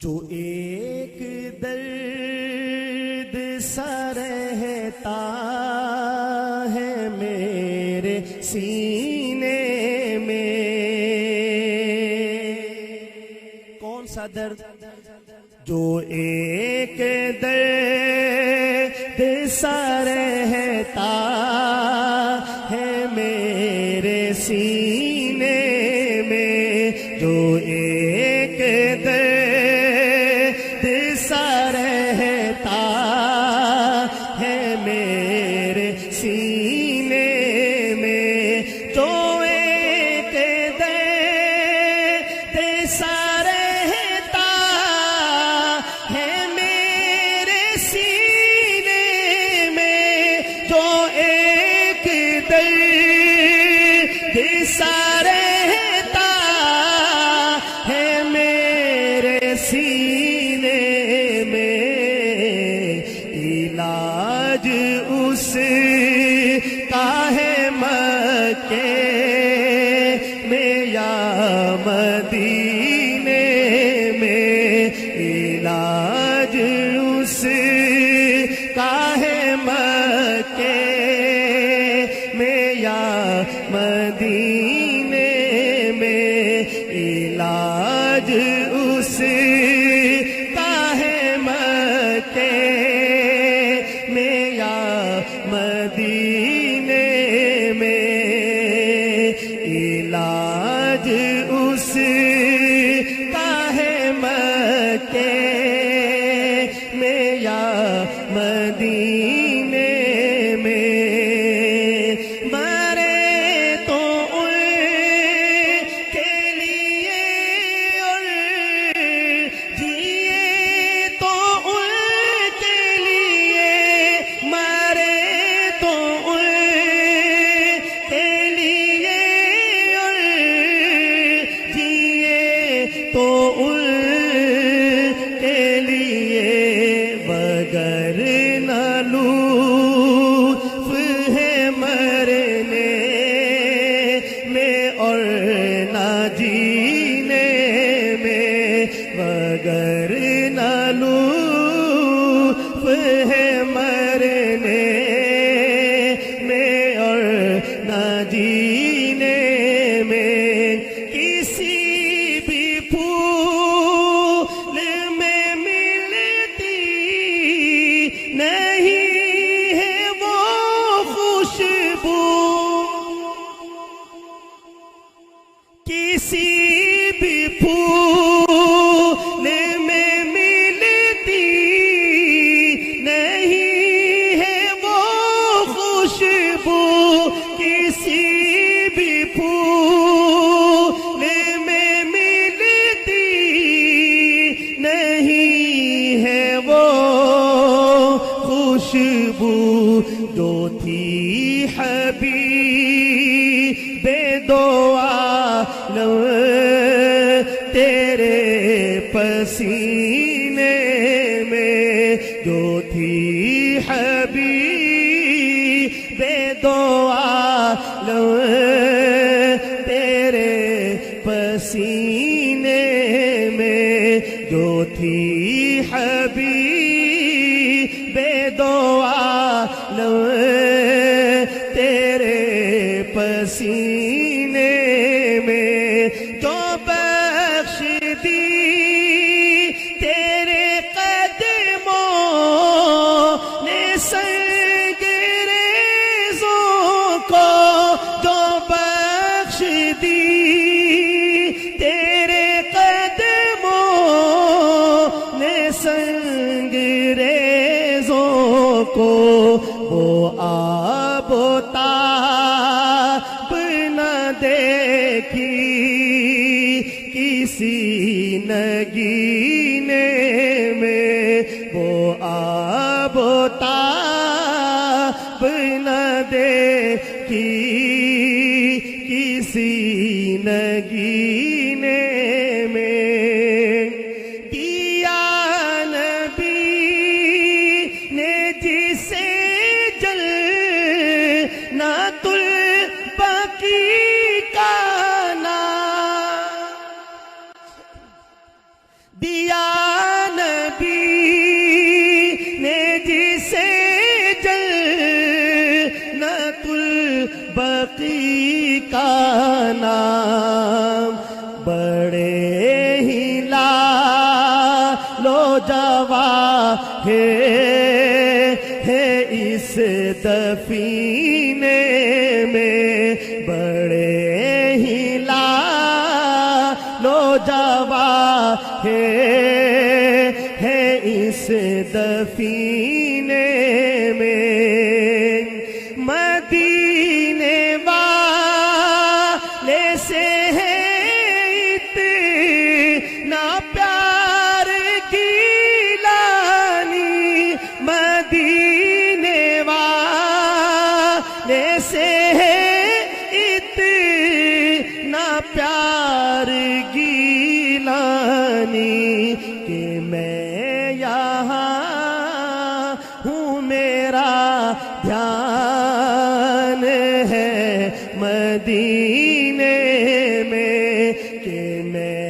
جو ایک درد سا رہتا ہے میرے سینے میں، کون سا درد؟ جو ایک درد سا رہتا ہے میرے سینے میں، جو ایک درد سا رہتا ہے میرے سینے میں، جو ایک درد سا رہتا ہے میرے سینے میں، جو ایک درد سا رہتا ہے میرے سینے میں، علاج اس کا ہے مکے میں یا مدینے میں، علاج اس کا ہے مکے میں یا مدینے میں، علاج اس کا ہے مکے میں یا مدینے میں، علاج اس کا ہے مکے میں یا مدینے میں، مرے تو ان کے لیے اور جیے تو ان کے لیے، مرے تو ان کے لیے اور جیے تو ان کے لیے، وگر نہ لطف ہے مرنے میں اور نہ جینے میں، وگر نہ لطف ہے مرنے میں اور نہ جینے میں، کسی بھی پھول میں ملتی نہیں ہے وہ خوشبو، کسی بھی پھول میں ملتی نہیں ہے وہ خوشبو، کسی بھی پھول میں ملتی نہیں ہے وہ خوشبو، جو تھی حبیب دو عالم تیرے پسینے میں، جو تھی حبیب دو عالم تیرے پسینے میں، جو تھی حبیب دو عالم تیرے پسینے میں، جو بخش دی تیرے قدموں نے سنگریزوں کو، جو بخش دی تیرے قدموں نے سنگریزوں کو، وہ آب و تاب نہ دیکھی کسی نگینے میں، وہ آب و تاب نہ دیکھی کسی نگینے میں، دیا نبی نے جسے جنت البقیع کا نام دیا نوجوان ہے اس دفینے میں بڑے ہی نوجوان ہے اس دفینے میں مدینے والے سے ہے اتنا پیار گیلانی مدینے والے سے ہے اتنا پیار گیلانی کہ میں یہاں ہوں میرا دھیان ہے مدینے میں کہ میں